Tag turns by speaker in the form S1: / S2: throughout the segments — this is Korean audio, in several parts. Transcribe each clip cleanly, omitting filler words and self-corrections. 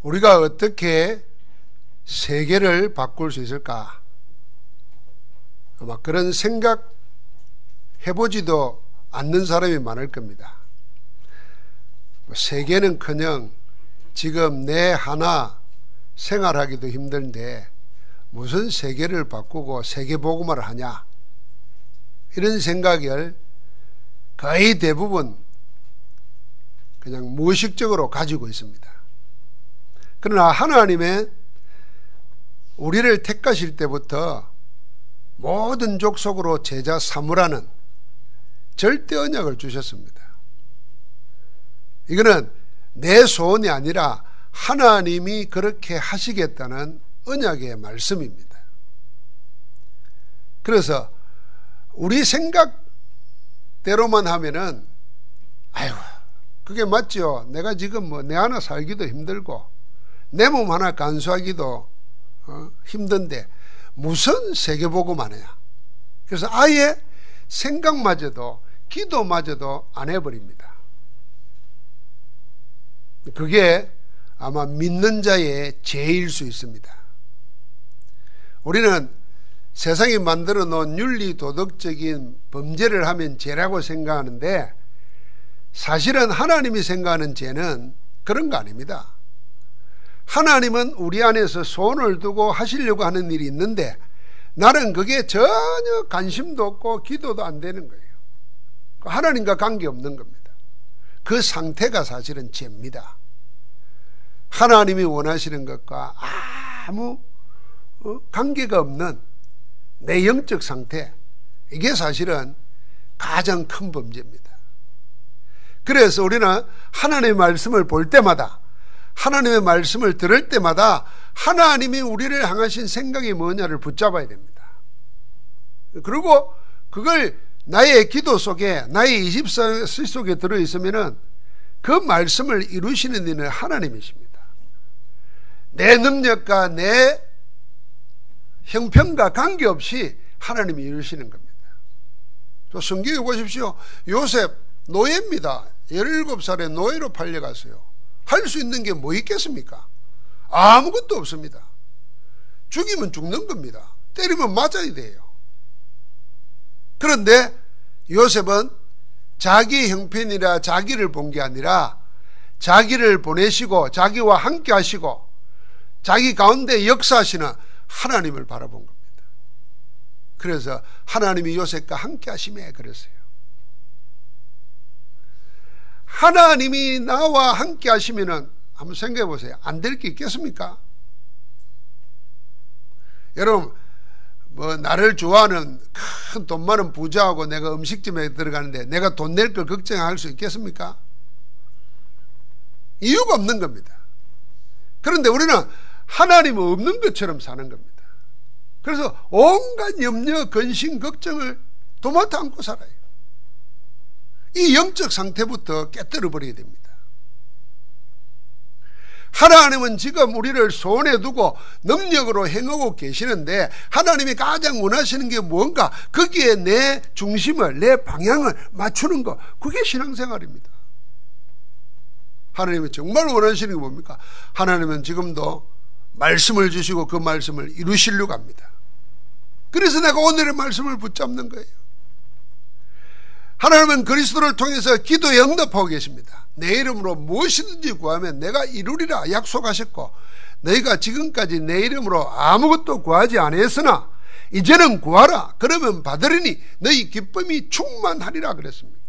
S1: 우리가 어떻게 세계를 바꿀 수 있을까? 아마 그런 생각 해보지도 않는 사람이 많을 겁니다. 세계는커녕 지금 내 하나 생활하기도 힘든데 무슨 세계를 바꾸고 세계복음화를 하냐, 이런 생각을 거의 대부분 그냥 무의식적으로 가지고 있습니다. 그러나 하나님의 우리를 택하실 때부터 모든 족속으로 제자 삼으라는 절대 언약을 주셨습니다. 이거는 내 소원이 아니라 하나님이 그렇게 하시겠다는 언약의 말씀입니다. 그래서 우리 생각대로만 하면은 아유, 그게 맞죠. 내가 지금 내 하나 살기도 힘들고 내 몸 하나 간수하기도 힘든데 무슨 세계복음 하느냐. 그래서 아예 생각마저도 기도마저도 안 해버립니다. 그게 아마 믿는 자의 죄일 수 있습니다. 우리는 세상이 만들어 놓은 윤리 도덕적인 범죄를 하면 죄라고 생각하는데 사실은 하나님이 생각하는 죄는 그런 거 아닙니다. 하나님은 우리 안에서 소원을 두고 하시려고 하는 일이 있는데 나는 그게 전혀 관심도 없고 기도도 안 되는 거예요. 하나님과 관계없는 겁니다. 그 상태가 사실은 죄입니다. 하나님이 원하시는 것과 아무 관계가 없는 내 영적 상태, 이게 사실은 가장 큰 범죄입니다. 그래서 우리는 하나님의 말씀을 볼 때마다, 하나님의 말씀을 들을 때마다 하나님이 우리를 향하신 생각이 뭐냐를 붙잡아야 됩니다. 그리고 그걸 나의 기도 속에, 나의 24시 속에 들어있으면 그 말씀을 이루시는 이는 하나님이십니다. 내 능력과 내 형편과 관계없이 하나님이 이루시는 겁니다. 성경에 보십시오. 요셉 노예입니다. 17살에 노예로 팔려갔어요. 할 수 있는 게 뭐 있겠습니까? 아무것도 없습니다. 죽이면 죽는 겁니다. 때리면 맞아야 돼요. 그런데 요셉은 자기 형편이라 자기를 본 게 아니라 자기를 보내시고 자기와 함께 하시고 자기 가운데 역사하시는 하나님을 바라본 겁니다. 그래서 하나님이 요셉과 함께 하시매 그랬어요. 하나님이 나와 함께 하시면은 한번 생각해 보세요. 안 될 게 있겠습니까? 여러분, 나를 좋아하는 큰 돈 많은 부자하고 내가 음식점에 들어가는데 내가 돈 낼 걸 걱정할 수 있겠습니까? 이유가 없는 겁니다. 그런데 우리는 하나님은 없는 것처럼 사는 겁니다. 그래서 온갖 염려, 근심, 걱정을 도맡아 안고 살아요. 이 영적 상태부터 깨뜨려 버려야 됩니다. 하나님은 지금 우리를 손에 두고 능력으로 행하고 계시는데 하나님이 가장 원하시는 게 뭔가, 거기에 내 중심을, 내 방향을 맞추는 것, 그게 신앙생활입니다. 하나님이 정말 원하시는 게 뭡니까? 하나님은 지금도 말씀을 주시고 그 말씀을 이루시려고 합니다. 그래서 내가 오늘의 말씀을 붙잡는 거예요. 하나님은 그리스도를 통해서 기도에 응답하고 계십니다. 내 이름으로 무엇이든지 구하면 내가 이루리라 약속하셨고, 너희가 지금까지 내 이름으로 아무것도 구하지 아니했으나 이제는 구하라 그러면 받으리니 너희 기쁨이 충만하리라 그랬습니다.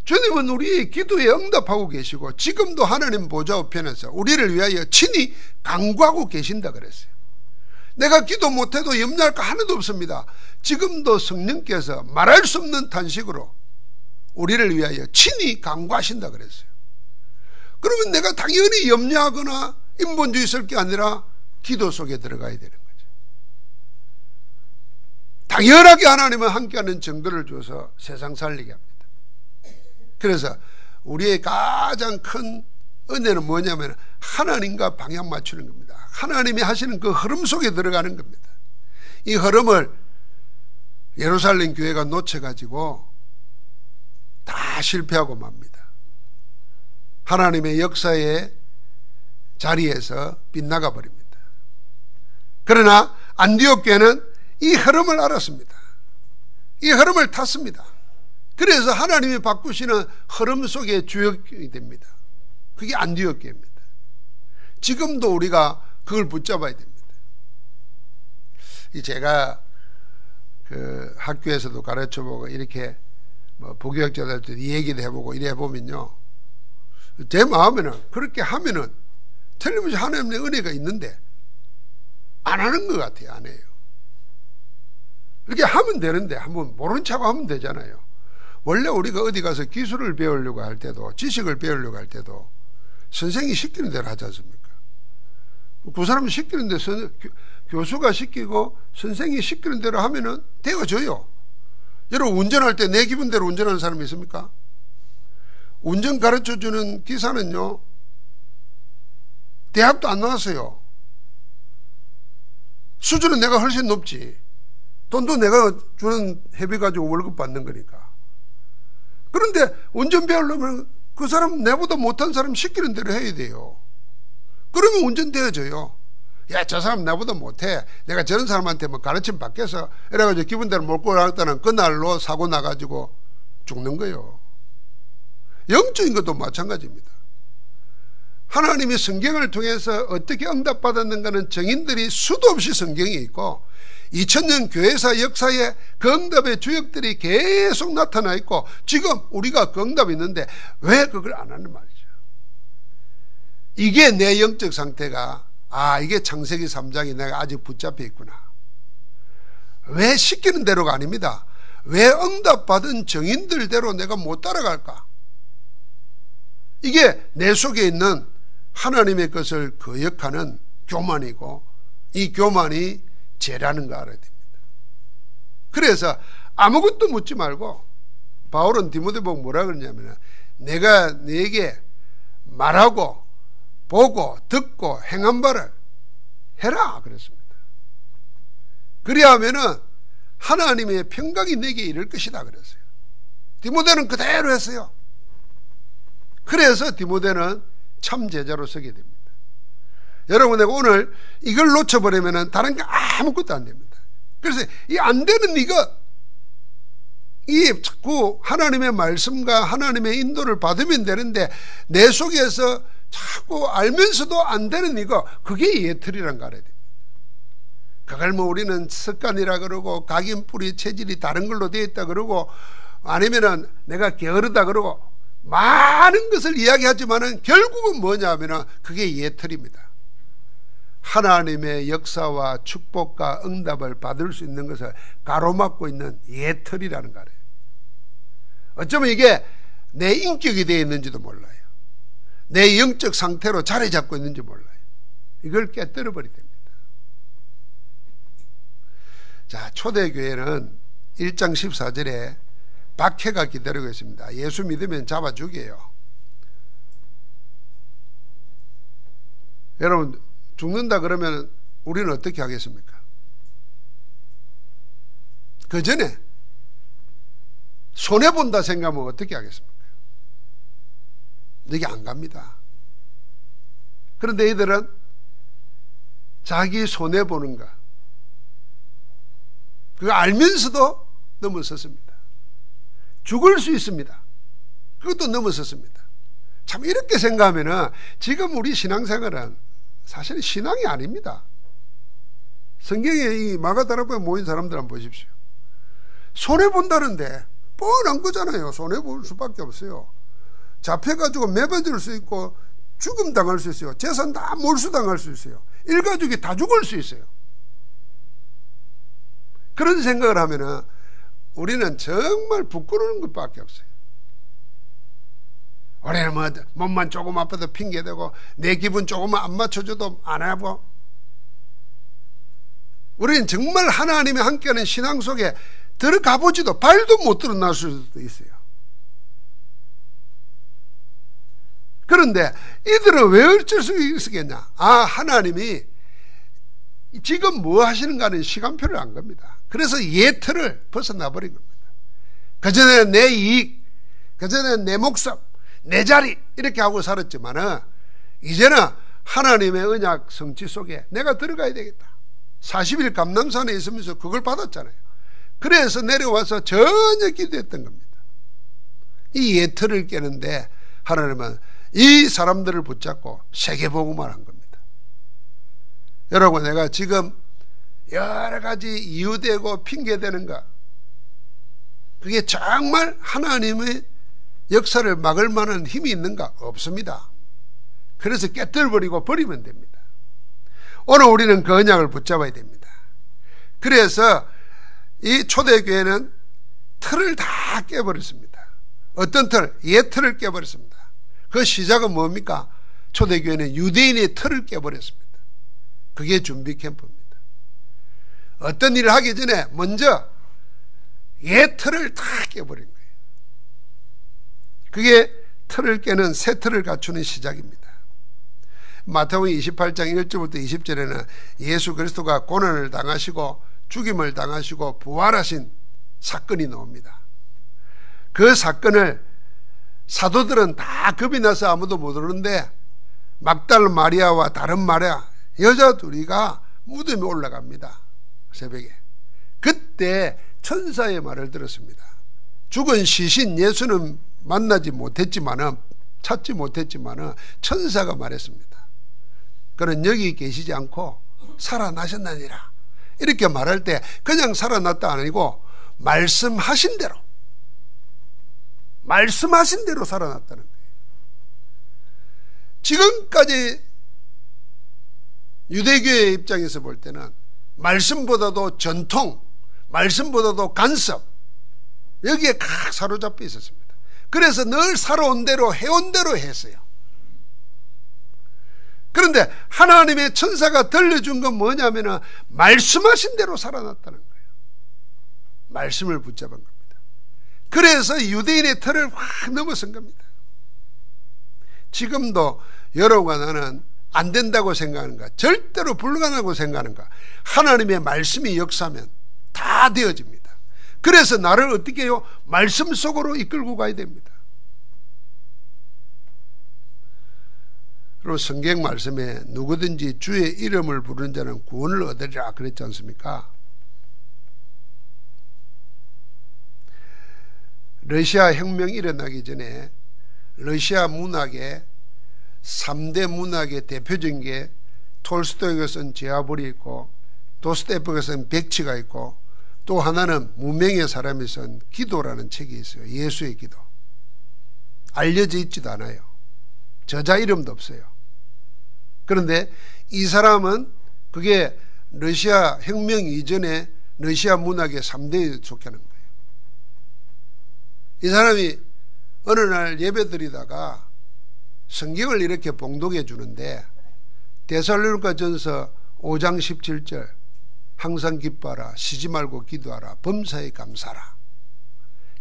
S1: 주님은 우리의 기도에 응답하고 계시고 지금도 하나님 보좌 우편에서 우리를 위하여 친히 간구하고 계신다 그랬어요. 내가 기도 못해도 염려할 거 하나도 없습니다. 지금도 성령께서 말할 수 없는 탄식으로 우리를 위하여 친히 간구하신다 그랬어요. 그러면 내가 당연히 염려하거나 인본주의 쓸 게 아니라 기도 속에 들어가야 되는 거죠. 당연하게 하나님은 함께하는 정도를 줘서 세상 살리게 합니다. 그래서 우리의 가장 큰 은혜는 뭐냐면 하나님과 방향 맞추는 겁니다. 하나님이 하시는 그 흐름 속에 들어가는 겁니다. 이 흐름을 예루살렘 교회가 놓쳐가지고 다 실패하고 맙니다. 하나님의 역사에 자리에서 빗나가 버립니다. 그러나 안디옥 교회는 이 흐름을 알았습니다. 이 흐름을 탔습니다. 그래서 하나님이 바꾸시는 흐름 속에 주역이 됩니다. 그게 안디옥 교회입니다. 지금도 우리가 그걸 붙잡아야 됩니다. 제가 그 학교에서도 가르쳐보고 이렇게 뭐 부교육자들도 얘기도 해보고 이래 보면요, 제 마음에는 그렇게 하면은 틀림없이 하나님의 은혜가 있는데 안 하는 것 같아요. 안 해요. 이렇게 하면 되는데 한번 모른 척하고 하면 되잖아요. 원래 우리가 어디 가서 기술을 배우려고 할 때도, 지식을 배우려고 할 때도 선생이 시키는 대로 하지 않습니까? 그 사람이 시키는 데서 교수가 시키고 선생이 시키는 대로 하면은 되어져요. 여러분, 운전할 때 내 기분대로 운전하는 사람이 있습니까? 운전 가르쳐주는 기사는요, 대학도 안 나왔어요. 수준은 내가 훨씬 높지. 돈도 내가 주는 회비 가지고 월급 받는 거니까. 그런데 운전 배우려면 그 사람, 내보다 못한 사람 시키는 대로 해야 돼요. 그러면 운전 되어져요. 야, 저 사람 나보다 못해. 내가 저런 사람한테 뭐 가르침 받겠어. 이래가지고 기분대로 몰고 나갔다는 그날로 사고 나가지고 죽는 거예요. 영적인 것도 마찬가지입니다. 하나님이 성경을 통해서 어떻게 응답받았는가는 증인들이 수도 없이 성경에 있고 2000년 교회사 역사에 그 응답의 주역들이 계속 나타나 있고 지금 우리가 그 응답이 있는데 왜 그걸 안 하는 말이죠. 이게 내 영적 상태가, 이게 창세기 3장이 내가 아직 붙잡혀 있구나. 왜 시키는 대로가 아닙니다. 왜 응답받은 증인들대로 내가 못 따라갈까? 이게 내 속에 있는 하나님의 것을 거역하는 교만이고 이 교만이 죄라는 거 알아야 됩니다. 그래서 아무것도 묻지 말고 바울은 디모데보고 뭐라 그러냐면 내가 네게 말하고 보고 듣고 행한 바를 해라 그랬습니다. 그래야 하면은 하나님의 평강이 내게 이를 것이다 그랬어요. 디모데는 그대로 했어요. 그래서 디모데는 참 제자로 서게 됩니다. 여러분, 내가 오늘 이걸 놓쳐버리면 다른 게 아무것도 안 됩니다. 그래서 이 안 되는 이 자꾸 하나님의 말씀과 하나님의 인도를 받으면 되는데 내 속에서 자꾸 알면서도 안 되는 그게 예틀이란 거 알아야 됩니다. 그걸 뭐 우리는 습관이라 그러고 각인뿌리 체질이 다른 걸로 되어 있다 그러고 아니면은 내가 게으르다 그러고 많은 것을 이야기하지만은 결국은 뭐냐 하면은 그게 예틀입니다. 하나님의 역사와 축복과 응답을 받을 수 있는 것을 가로막고 있는 예틀이라는 거예요. 어쩌면 이게 내 인격이 되어 있는지도 몰라요. 내 영적 상태로 자리 잡고 있는지 몰라요. 이걸 깨뜨려 버려야 됩니다. 자, 초대교회는 1장 14절에 박해가 기다리고 있습니다. 예수 믿으면 잡아 죽여요. 여러분, 죽는다 그러면 우리는 어떻게 하겠습니까? 그 전에 손해본다 생각하면 어떻게 하겠습니까? 이게 안 갑니다. 그런데 이들은 자기 손해보는 거 그거 알면서도 넘어섰습니다. 죽을 수 있습니다. 그것도 넘어섰습니다. 참 이렇게 생각하면은 지금 우리 신앙생활은 사실 신앙이 아닙니다. 성경에 이 마가다락방에 모인 사람들 한번 보십시오. 손해본다는데 뻔한 거잖아요. 손해볼 수밖에 없어요. 잡혀가지고 매버질 수 있고 죽음 당할 수 있어요. 재산 다 몰수당할 수 있어요. 일가족이 다 죽을 수 있어요. 그런 생각을 하면은 우리는 정말 부끄러운 것밖에 없어요. 우리는 뭐 몸만 조금 아파도 핑계대고 내 기분 조금만 안 맞춰줘도 안 하고 우리는 정말 하나님이 함께하는 신앙 속에 들어가 보지도 발도 못 들어날 수도 있어요. 그런데 이들은 왜 어쩔 수 있겠냐? 하나님이 지금 뭐 하시는가는 시간표를 안 겁니다. 그래서 예틀을 벗어나 버린 겁니다. 그전에 내 이익, 그전에 내 목숨, 내 자리 이렇게 하고 살았지만은 이제는 하나님의 언약 성취 속에 내가 들어가야 되겠다. 40일 감람산에 있으면서 그걸 받았잖아요. 그래서 내려와서 전혀 기도했던 겁니다. 이 예틀을 깨는데 하나님은 이 사람들을 붙잡고 세계복음을 한 겁니다. 여러분, 내가 지금 여러 가지 이유되고 핑계대는 거, 그게 정말 하나님의 역사를 막을 만한 힘이 있는가? 없습니다. 그래서 깨뜨려버리고 버리면 됩니다. 오늘 우리는 그 언약을 붙잡아야 됩니다. 그래서 이 초대교회는 틀을 다 깨버렸습니다. 어떤 틀? 예틀을 깨버렸습니다. 그 시작은 뭡니까? 초대교회는 유대인의 틀을 깨버렸습니다. 그게 준비 캠프입니다. 어떤 일을 하기 전에 먼저 예틀을 다 깨버린 거예요. 그게 틀을 깨는 새 틀을 갖추는 시작입니다. 마태복음 28장 1절부터 20절에는 예수 그리스도가 고난을 당하시고 죽임을 당하시고 부활하신 사건이 나옵니다. 그 사건을 사도들은 다 겁이 나서 아무도 못 오는데 막달 마리아와 다른 마리아 여자 둘이가 무덤에 올라갑니다. 새벽에. 그때 천사의 말을 들었습니다. 죽은 시신 예수는 만나지 못했지만은, 찾지 못했지만은 천사가 말했습니다. 그는 여기 계시지 않고 살아나셨나니라. 이렇게 말할 때 그냥 살아났다 아니고 말씀하신 대로 살아났다는 거예요. 지금까지 유대교의 입장에서 볼 때는 말씀보다도 전통, 말씀보다도 간섭, 여기에 각 사로잡혀 있었습니다. 그래서 늘 살아온 대로 해온 대로 했어요. 그런데 하나님의 천사가 들려준 건 뭐냐면은 말씀하신 대로 살아났다는 거예요. 말씀을 붙잡은 겁니다. 그래서 유대인의 틀을 확 넘어선 겁니다. 지금도 여러분과 나는 안 된다고 생각하는가, 절대로 불가능하고 생각하는가, 하나님의 말씀이 역사하면 다 되어집니다. 그래서 나를 어떻게 해요? 말씀 속으로 이끌고 가야 됩니다. 그리고 성경 말씀에 누구든지 주의 이름을 부르는 자는 구원을 얻으리라 그랬지 않습니까? 러시아 혁명이 일어나기 전에 러시아 문학의 3대 문학의 대표적인 게 톨스토이가 쓴 제아볼이 있고 도스토옙스키가 쓴 백치가 있고 또 하나는 무명의 사람이 쓴 기도라는 책이 있어요. 예수의 기도. 알려져 있지도 않아요. 저자 이름도 없어요. 그런데 이 사람은 그게 러시아 혁명 이전에 러시아 문학의 3대에 속하는 거예요. 이 사람이 어느 날 예배드리다가 성경을 이렇게 봉독해 주는데 데살로니가전서 5장 17절 항상 기뻐하라, 쉬지 말고 기도하라, 범사에 감사하라.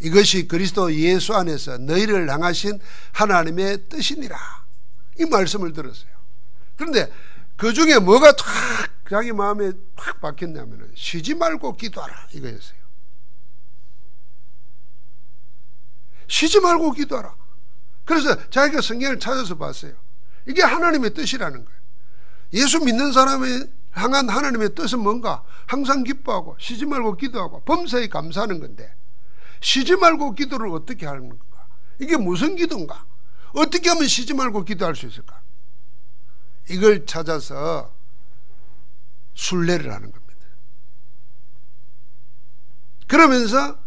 S1: 이것이 그리스도 예수 안에서 너희를 향하신 하나님의 뜻이니라. 이 말씀을 들었어요. 그런데 그 중에 뭐가 탁 자기 마음에 탁 박혔냐면 쉬지 말고 기도하라 이거였어요. 쉬지 말고 기도하라. 그래서 자기가 성경을 찾아서 봤어요. 이게 하나님의 뜻이라는 거예요. 예수 믿는 사람이 향한 하나님의 뜻은 뭔가? 항상 기뻐하고 쉬지 말고 기도하고 범사에 감사하는 건데 쉬지 말고 기도를 어떻게 하는 건가? 이게 무슨 기도인가? 어떻게 하면 쉬지 말고 기도할 수 있을까? 이걸 찾아서 순례를 하는 겁니다. 그러면서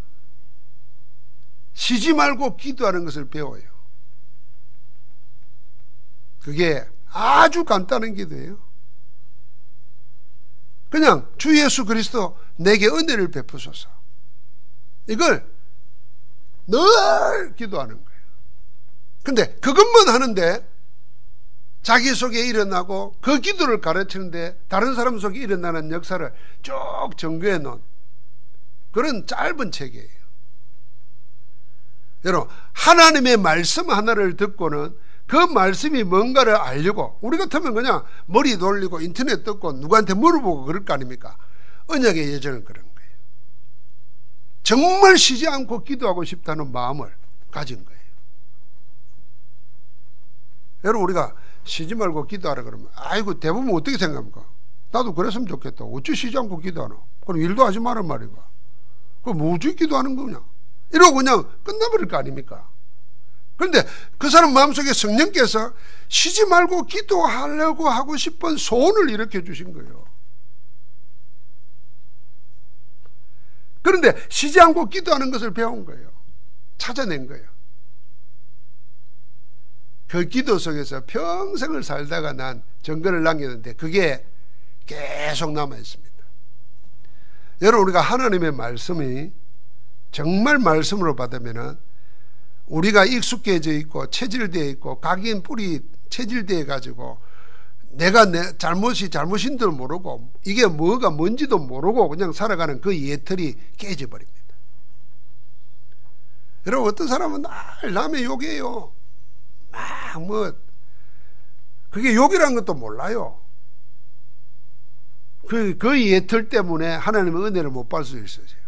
S1: 쉬지 말고 기도하는 것을 배워요. 그게 아주 간단한 기도예요. 그냥 주 예수 그리스도 내게 은혜를 베푸소서. 이걸 늘 기도하는 거예요. 근데 그것만 하는데 자기 속에 일어나고 그 기도를 가르치는데 다른 사람 속에 일어나는 역사를 쭉 정교해 놓은 그런 짧은 책이에요. 여러분, 하나님의 말씀 하나를 듣고는 그 말씀이 뭔가를 알려고, 우리 같으면 그냥 머리 돌리고 인터넷 듣고 누구한테 물어보고 그럴 거 아닙니까? 언약의 예정은 그런 거예요. 정말 쉬지 않고 기도하고 싶다는 마음을 가진 거예요. 여러분, 우리가 쉬지 말고 기도하라 그러면 아이고 대부분 어떻게 생각합니까? 나도 그랬으면 좋겠다. 어찌 쉬지 않고 기도하노? 그럼 일도 하지 말란 말이고. 그럼 뭐 어찌 기도하는 거냐? 이러고 그냥 끝나버릴 거 아닙니까? 그런데 그 사람 마음속에 성령께서 쉬지 말고 기도하려고 하고 싶은 소원을 일으켜 주신 거예요. 그런데 쉬지 않고 기도하는 것을 배운 거예요. 찾아낸 거예요. 그 기도 속에서 평생을 살다가 난 증거를 남겼는데 그게 계속 남아 있습니다. 여러분, 우리가 하나님의 말씀이 정말 말씀으로 받으면은 우리가 익숙해져 있고 체질되어 있고 각인 뿌리 체질되어 가지고 내가 내 잘못이 잘못인 줄 모르고 이게 뭐가 뭔지도 모르고 그냥 살아가는 그 예틀이 깨져 버립니다. 여러분, 어떤 사람은 날 남의 욕이에요. 막 그게 욕이라는 것도 몰라요. 그 예틀 때문에 하나님의 은혜를 못 받을 수 있어요.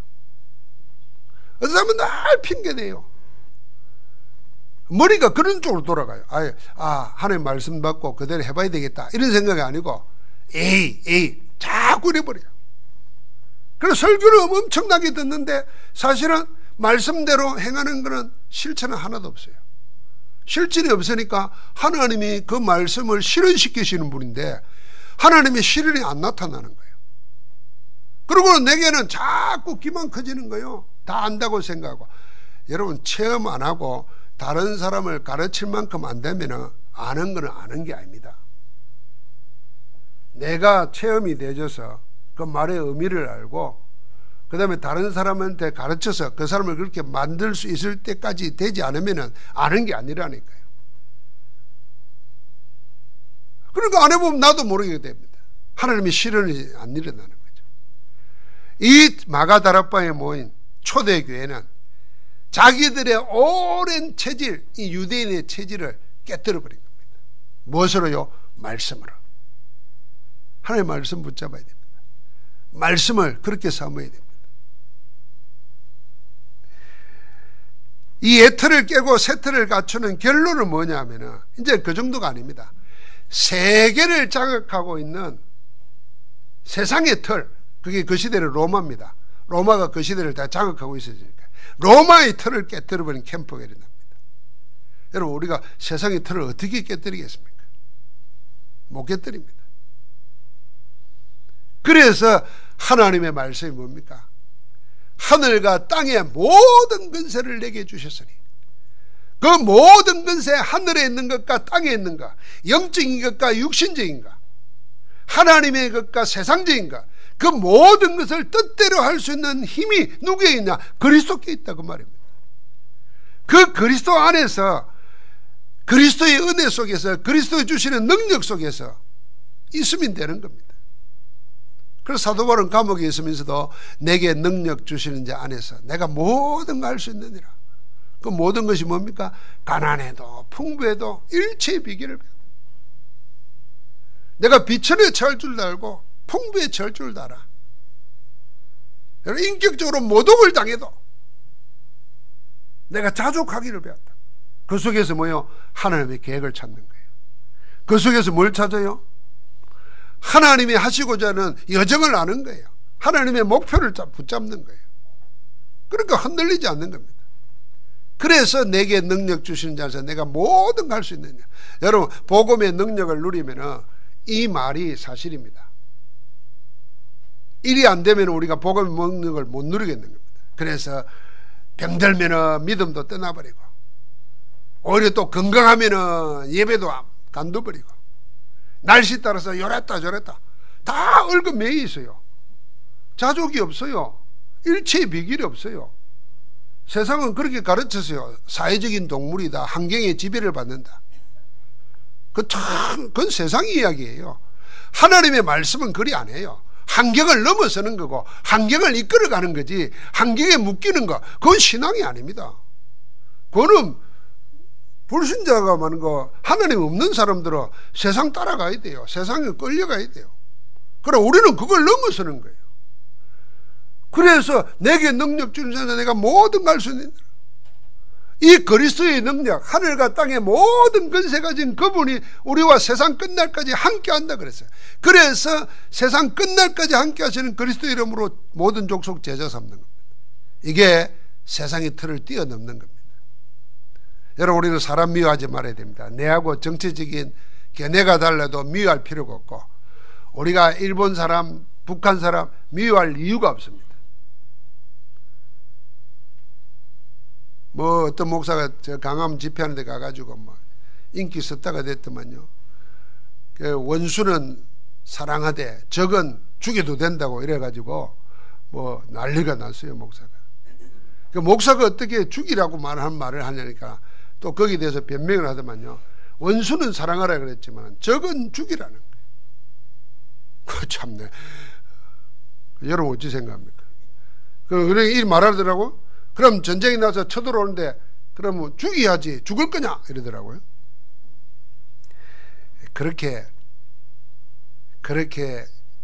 S1: 어떤 사람은 날 핑계대요. 머리가 그런 쪽으로 돌아가요. 하나님 말씀 받고 그대로 해봐야 되겠다 이런 생각이 아니고 에이 자꾸 이래버려요. 그래서 설교를 엄청나게 듣는데 사실은 말씀대로 행하는 것은 실천은 하나도 없어요. 실천이 없으니까 하나님이 그 말씀을 실현시키시는 분인데 하나님의 실현이 안 나타나는 거예요. 그리고 내게는 자꾸 기만 커지는 거예요. 다 안다고 생각하고. 여러분, 체험 안 하고 다른 사람을 가르칠 만큼 안 되면 아는 건 아는 게 아닙니다. 내가 체험이 되어서 그 말의 의미를 알고 그 다음에 다른 사람한테 가르쳐서 그 사람을 그렇게 만들 수 있을 때까지 되지 않으면 아는 게 아니라니까요. 그러니까 안 해보면 나도 모르게 됩니다. 하나님의 실현이 안 일어나는 거죠. 이 마가다락방에 모인 초대교회는 자기들의 오랜 체질, 이 유대인의 체질을 깨뜨려 버린 겁니다. 무엇으로요? 말씀으로. 하나님의 말씀 붙잡아야 됩니다. 말씀을 그렇게 삼아야 됩니다. 이 예틀을 깨고 세틀을 갖추는 결론은 뭐냐 하면은 이제 그 정도가 아닙니다. 세계를 장악하고 있는 세상의 틀, 그게 그 시대의 로마입니다. 로마가 그 시대를 다 장악하고 있었으니까 로마의 틀을 깨뜨려버린 캠프가 일어납니다. 여러분, 우리가 세상의 틀을 어떻게 깨뜨리겠습니까? 못 깨뜨립니다. 그래서 하나님의 말씀이 뭡니까? 하늘과 땅의 모든 근세를 내게 주셨으니 그 모든 근세, 하늘에 있는 것과 땅에 있는 것, 영적인 것과 육신적인 것, 하나님의 것과 세상적인 것, 그 모든 것을 뜻대로 할 수 있는 힘이 누구에 있냐? 그리스도께 있다, 그 말입니다. 그 그리스도 안에서, 그리스도의 은혜 속에서, 그리스도의 주시는 능력 속에서 있으면 되는 겁니다. 그래서 사도 바울은 감옥에 있으면서도 내게 능력 주시는 자 안에서 내가 모든 걸 할 수 있느니라. 그 모든 것이 뭡니까? 가난해도 풍부해도 일체의 비결을 배워. 내가 비천에 처할 줄도 알고 풍부에 처할 줄도 알아. 인격적으로 모독을 당해도 내가 자족하기를 배웠다. 그 속에서 뭐요? 하나님의 계획을 찾는 거예요. 그 속에서 뭘 찾아요? 하나님이 하시고자 하는 여정을 아는 거예요. 하나님의 목표를 붙잡는 거예요. 그러니까 흔들리지 않는 겁니다. 그래서 내게 능력 주시는 자에서 내가 모든 걸 할 수 있느냐. 여러분, 복음의 능력을 누리면 이 말이 사실입니다. 일이 안 되면 우리가 복음의 능력을 못 누리겠는 겁니다. 그래서 병들면 믿음도 떠나버리고 오히려 또 건강하면 예배도 간둬버리고 날씨 따라서 요랬다 저랬다 다 얽어매여 있어요. 자족이 없어요. 일체의 비결이 없어요. 세상은 그렇게 가르쳤어요. 사회적인 동물이다. 환경의 지배를 받는다. 그건 세상 이야기예요. 하나님의 말씀은 그리 안 해요. 환경을 넘어서는 거고 환경을 이끌어가는 거지 환경에 묶이는 거 그건 신앙이 아닙니다. 그거는 불신자가 많은 거, 하나님 없는 사람들은 세상 따라가야 돼요. 세상에 끌려가야 돼요. 그럼 우리는 그걸 넘어서는 거예요. 그래서 내게 능력 주는 자는 내가 모든 걸 할 수 있는 이 그리스도의 능력, 하늘과 땅의 모든 권세 가진 그분이 우리와 세상 끝날까지 함께 한다 그랬어요. 그래서 세상 끝날까지 함께 하시는 그리스도 이름으로 모든 족속 제자 삼는 겁니다. 이게 세상의 틀을 뛰어넘는 겁니다. 여러분, 우리는 사람 미워하지 말아야 됩니다. 내하고 정치적인 견해가 달라도 미워할 필요가 없고, 우리가 일본 사람, 북한 사람 미워할 이유가 없습니다. 뭐 어떤 목사가 저 강화문 집회하는 데 가가지고 뭐 인기 썼다가 됐더만요. 원수는 사랑하되 적은 죽여도 된다고 이래가지고 뭐 난리가 났어요, 목사가. 그 목사가 어떻게 죽이라고 말하는 말을 하냐니까 또 거기에 대해서 변명을 하더만요. 원수는 사랑하라 그랬지만 적은 죽이라는 거예요. 참네. 여러분 어찌 생각합니까? 그래 이 말하더라고. 그럼 전쟁이 나서 쳐들어오는데 그러면 죽여야지, 죽을 거냐 이러더라고요. 그렇게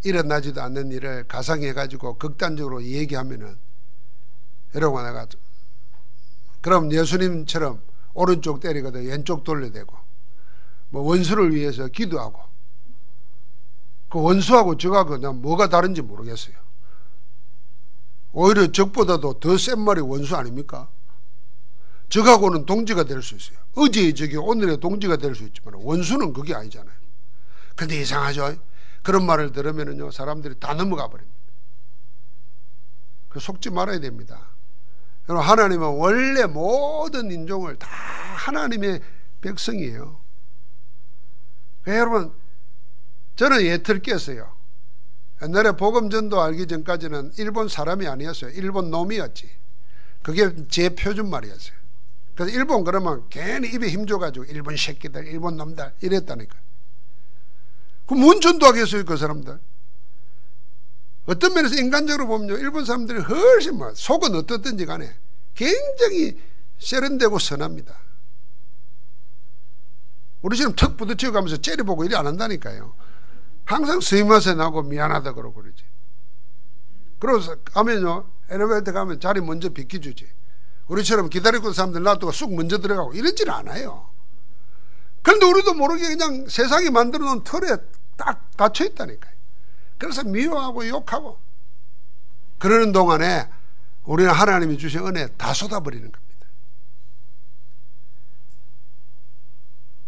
S1: 일어나지도 않는 일을 가상해가지고 극단적으로 얘기하면은, 여러분, 내가 그럼 예수님처럼 오른쪽 때리거든 왼쪽 돌려대고 뭐 원수를 위해서 기도하고, 그 원수하고 적하고 난 뭐가 다른지 모르겠어요. 오히려 적보다도 더 센 말이 원수 아닙니까? 적하고는 동지가 될 수 있어요. 어제의 적이 오늘의 동지가 될 수 있지만 원수는 그게 아니잖아요. 근데 이상하죠? 그런 말을 들으면은요, 사람들이 다 넘어가 버립니다. 속지 말아야 됩니다. 여러분, 하나님은 원래 모든 인종을 다 하나님의 백성이에요. 그러니까 여러분, 저는 예틀 깼어요. 옛날에 복음전도 알기 전까지는 일본 사람이 아니었어요. 일본 놈이었지. 그게 제 표준말이었어요. 그래서 일본 그러면 괜히 입에 힘줘가지고 일본 새끼들, 일본 놈들 이랬다니까. 그럼 뭔 전도하겠어요, 그 사람들? 어떤 면에서 인간적으로 보면요, 일본 사람들이 훨씬 뭐 속은 어떻든지 간에 굉장히 세련되고 선합니다. 우리처럼 턱 부딪혀 가면서 째려보고 이래 안 한다니까요. 항상 스미마셍 하고 미안하다 그러고 그러지. 그래서 가면요, 엘리베이터 가면 자리 먼저 비켜주지. 우리처럼 기다리고 있는 사람들 놔두고 쑥 먼저 들어가고 이러질 않아요. 그런데 우리도 모르게 그냥 세상이 만들어 놓은 틀에 딱 갇혀 있다니까요. 그래서 미워하고 욕하고 그러는 동안에 우리는 하나님이 주신 은혜 다 쏟아버리는 겁니다.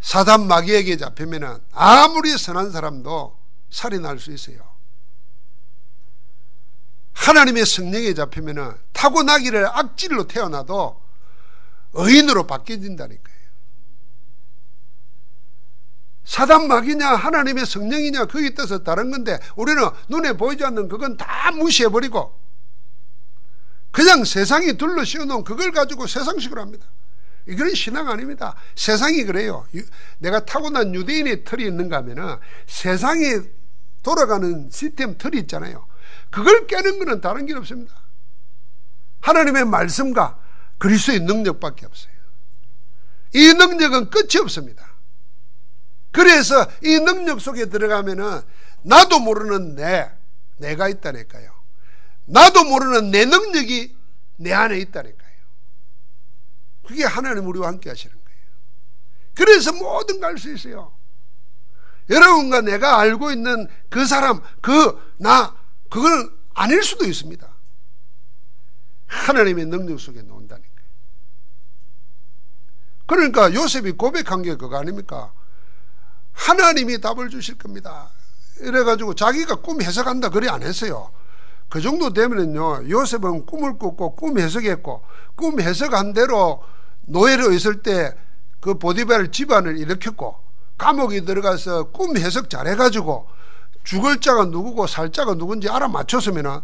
S1: 사단 마귀에게 잡히면 아무리 선한 사람도 살인할 수 있어요. 하나님의 성령에 잡히면 타고나기를 악질로 태어나도 의인으로 바뀌어진다니까요. 사단 마귀냐 하나님의 성령이냐 거기에 따라서 다른 건데, 우리는 눈에 보이지 않는 그건 다 무시해버리고 그냥 세상이 둘러 씌워놓은 그걸 가지고 세상식으로 합니다. 이건 신앙 아닙니다. 세상이 그래요. 내가 타고난 유대인의 틀이 있는가 하면은 세상에 돌아가는 시스템 틀이 있잖아요. 그걸 깨는 것은 다른 길 없습니다. 하나님의 말씀과 그리스도의 능력밖에 없어요. 이 능력은 끝이 없습니다. 그래서 이 능력 속에 들어가면은 나도 모르는 내가 있다니까요. 나도 모르는 내 능력이 내 안에 있다니까요. 그게 하나님 우리와 함께 하시는 거예요. 그래서 뭐든 갈 수 있어요. 여러분과 내가 알고 있는 그 사람, 그건 아닐 수도 있습니다. 하나님의 능력 속에 놓는다니까요. 그러니까 요셉이 고백한 게 그거 아닙니까? 하나님이 답을 주실 겁니다. 이래가지고 자기가 꿈 해석한다 그래 안 했어요. 그 정도 되면은요, 요셉은 꿈을 꿨고 꿈 해석했고 꿈 해석한 대로 노예로 있을 때 그 보디발 집안을 일으켰고 감옥에 들어가서 꿈 해석 잘해가지고 죽을 자가 누구고 살 자가 누군지 알아맞혔으면은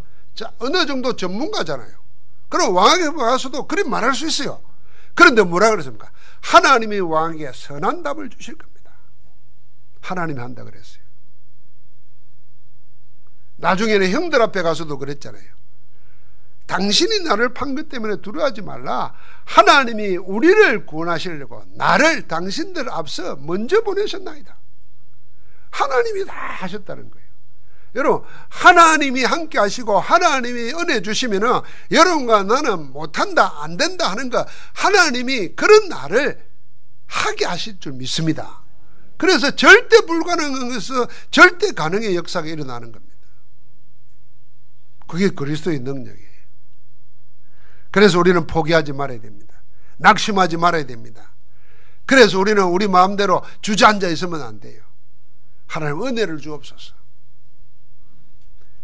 S1: 어느 정도 전문가잖아요. 그럼 왕에게 가서도 그렇게 말할 수 있어요. 그런데 뭐라 그랬습니까? 하나님이 왕에게 선한 답을 주실 겁니다. 하나님이 한다 그랬어요. 나중에는 형들 앞에 가서도 그랬잖아요. 당신이 나를 판 것 때문에 두려워하지 말라. 하나님이 우리를 구원하시려고 나를 당신들 앞서 먼저 보내셨나이다. 하나님이 다 하셨다는 거예요. 여러분, 하나님이 함께 하시고 하나님이 은혜 주시면은 여러분과 나는 못한다, 안 된다 하는 거 하나님이 그런 날을 하게 하실 줄 믿습니다. 그래서 절대 불가능한 것은 절대 가능의 역사가 일어나는 겁니다. 그게 그리스도의 능력이에요. 그래서 우리는 포기하지 말아야 됩니다. 낙심하지 말아야 됩니다. 그래서 우리는 우리 마음대로 주저앉아 있으면 안 돼요. 하나님 은혜를 주옵소서.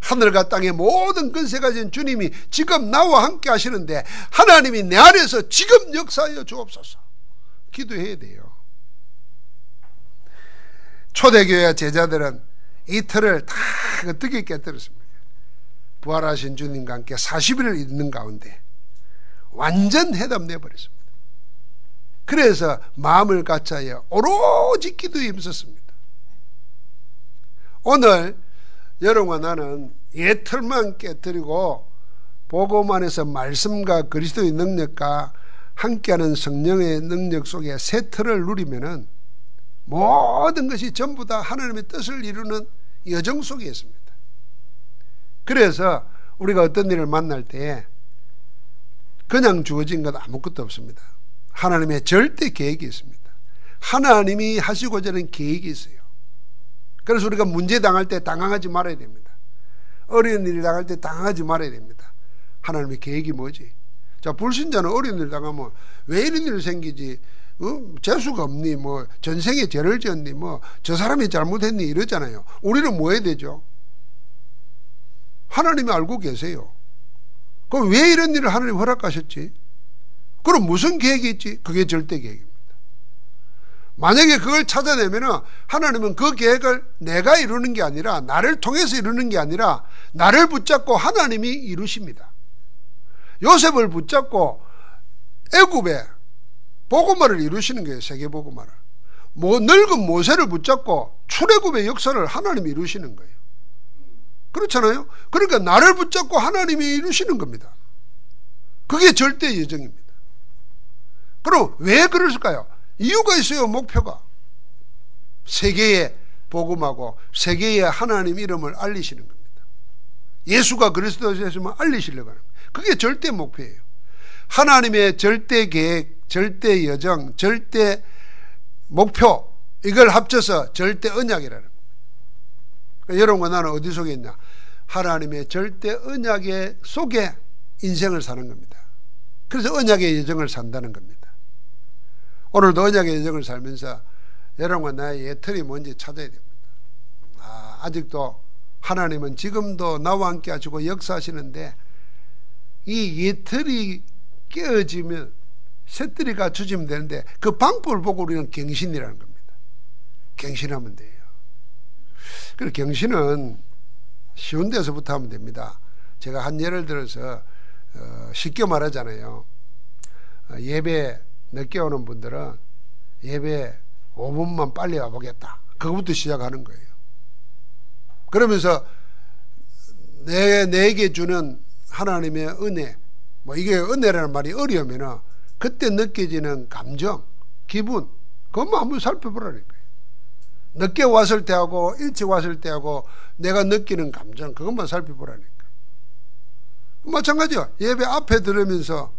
S1: 하늘과 땅의 모든 근세 가진 주님이 지금 나와 함께 하시는데 하나님이 내 안에서 지금 역사하여 주옵소서. 기도해야 돼요. 초대교회 제자들은 이 틀을 다 어떻게 깨뜨렸습니까? 부활하신 주님과 함께 40일을 있는 가운데 완전 해답내 버렸습니다. 그래서 마음을 같이하여 오로지 기도에 힘썼습니다. 오늘 여러분과 나는 옛 틀만 깨뜨리고 복음 안에서 말씀과 그리스도의 능력과 함께하는 성령의 능력 속에 새 틀을 누리면은 모든 것이 전부 다 하나님의 뜻을 이루는 여정 속에 있습니다. 그래서 우리가 어떤 일을 만날 때 그냥 주어진 건 아무것도 없습니다. 하나님의 절대 계획이 있습니다. 하나님이 하시고자 하는 계획이 있어요. 그래서 우리가 문제 당할 때 당황하지 말아야 됩니다. 어려운 일 당할 때 당황하지 말아야 됩니다. 하나님의 계획이 뭐지? 자, 불신자는 어려운 일 당하면 왜 이런 일이 생기지? 재수가 없니? 뭐 전생에 죄를 지었니? 뭐 저 사람이 잘못했니? 이러잖아요. 우리는 뭐 해야 되죠? 하나님이 알고 계세요. 그럼 왜 이런 일을 하나님 허락하셨지? 그럼 무슨 계획이 있지? 그게 절대 계획입니다. 만약에 그걸 찾아내면 하나님은 그 계획을 내가 이루는 게 아니라 나를 통해서 이루는 게 아니라 나를 붙잡고 하나님이 이루십니다. 요셉을 붙잡고 애굽에 복음화를 이루시는 거예요. 세계복음화를. 늙은 모세를 붙잡고 출애굽의 역사를 하나님이 이루시는 거예요. 그렇잖아요. 그러니까 나를 붙잡고 하나님이 이루시는 겁니다. 그게 절대 예정입니다. 그럼 왜 그랬을까요? 이유가 있어요. 목표가 세계에 복음하고 세계에 하나님 이름을 알리시는 겁니다. 예수가 그리스도였으면 알리시려고 하는 거예요. 그게 절대 목표예요. 하나님의 절대 계획, 절대 여정, 절대 목표, 이걸 합쳐서 절대 언약이라는 거예요. 그러니까 여러분과 나는 어디 속에 있냐? 하나님의 절대 언약의 속에 인생을 사는 겁니다. 그래서 언약의 여정을 산다는 겁니다. 오늘도 언약의 여정을 살면서 여러분과 나의 옛 틀이 뭔지 찾아야 됩니다. 아직도 하나님은 지금도 나와 함께 하시고 역사하시는데 이 옛 틀이 깨어지면 새 틀이 갖춰지면 되는데 그 방법을 보고 우리는 갱신이라는 겁니다. 갱신하면 돼요. 그리고 갱신은 쉬운 데서부터 하면 됩니다. 제가 한 예를 들어서 쉽게 말하잖아요. 예배 늦게 오는 분들은 예배 5분만 빨리 와보겠다. 그거부터 시작하는 거예요. 그러면서 내게 주는 하나님의 은혜, 뭐 이게 은혜라는 말이 어려우면 그때 느껴지는 감정, 기분, 그것만 한번 살펴보라니까요. 늦게 왔을 때하고 일찍 왔을 때하고 내가 느끼는 감정, 그것만 살펴보라니까요. 마찬가지야. 예배 앞에 들으면서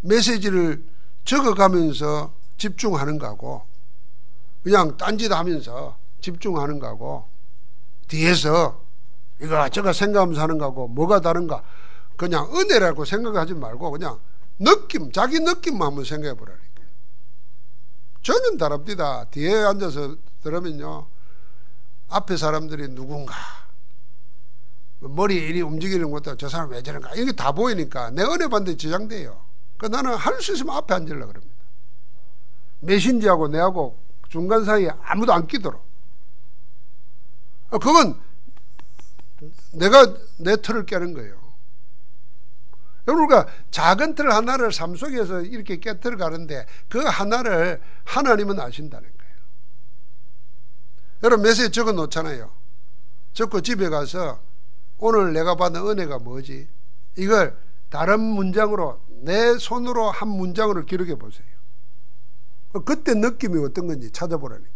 S1: 메시지를 적어가면서 집중하는 거하고 그냥 딴짓하면서 집중하는 거하고 뒤에서 이거저거 생각하면서 하는 거하고 뭐가 다른가? 그냥 은혜라고 생각하지 말고 그냥 느낌, 자기 느낌만 한번 생각해 보라니까요. 전혀 다릅니다. 뒤에 앉아서 들으면요, 앞에 사람들이 누군가, 머리 이리 움직이는 것도 저 사람 왜 저런가, 이게 다 보이니까 내 은혜 받는 데 지장돼요. 그러니까 나는 할 수 있으면 앞에 앉으려고 그럽니다. 메신저하고 내하고 중간 사이에 아무도 안 끼도록. 그건 내가 내 틀을 깨는 거예요. 우리가 작은 틀 하나를 삶 속에서 이렇게 깨뜨려 가는데 그 하나를 하나님은 아신다는 거예요. 여러분 메시지 적어 놓잖아요. 적고 집에 가서 오늘 내가 받은 은혜가 뭐지? 이걸 다른 문장으로 내 손으로 한 문장으로 기록해 보세요. 그때 느낌이 어떤 건지 찾아보라니까요.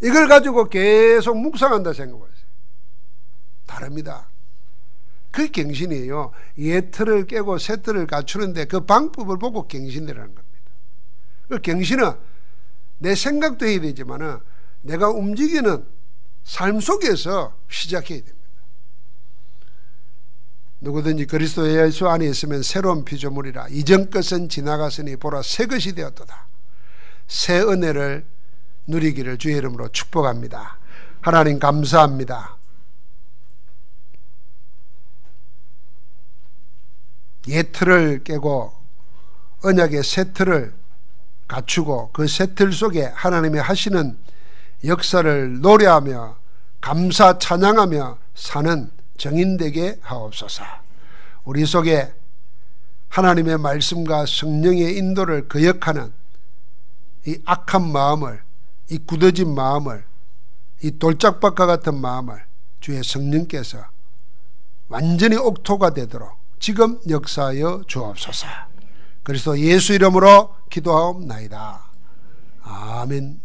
S1: 이걸 가지고 계속 묵상한다 생각해보세요. 다릅니다. 그게 갱신이에요. 옛 틀을 깨고 새 틀을 갖추는데 그 방법을 보고 갱신이라는 겁니다. 그 갱신은 내 생각도 해야 되지만 내가 움직이는 삶 속에서 시작해야 됩니다. 누구든지 그리스도 예수 안에 있으면 새로운 피조물이라. 이전 것은 지나갔으니 보라 새 것이 되었도다. 새 은혜를 누리기를 주의 이름으로 축복합니다. 하나님 감사합니다. 옛 틀을 깨고 언약의 새 틀을 갖추고 그 새 틀 속에 하나님이 하시는 역사를 노래하며 감사 찬양하며 사는 정인되게 하옵소서. 우리 속에 하나님의 말씀과 성령의 인도를 거역하는 이 악한 마음을, 이 굳어진 마음을, 이 돌짝밭과 같은 마음을 주의 성령께서 완전히 옥토가 되도록 지금 역사하여 주옵소서. 그리스도 예수 이름으로 기도하옵나이다. 아멘.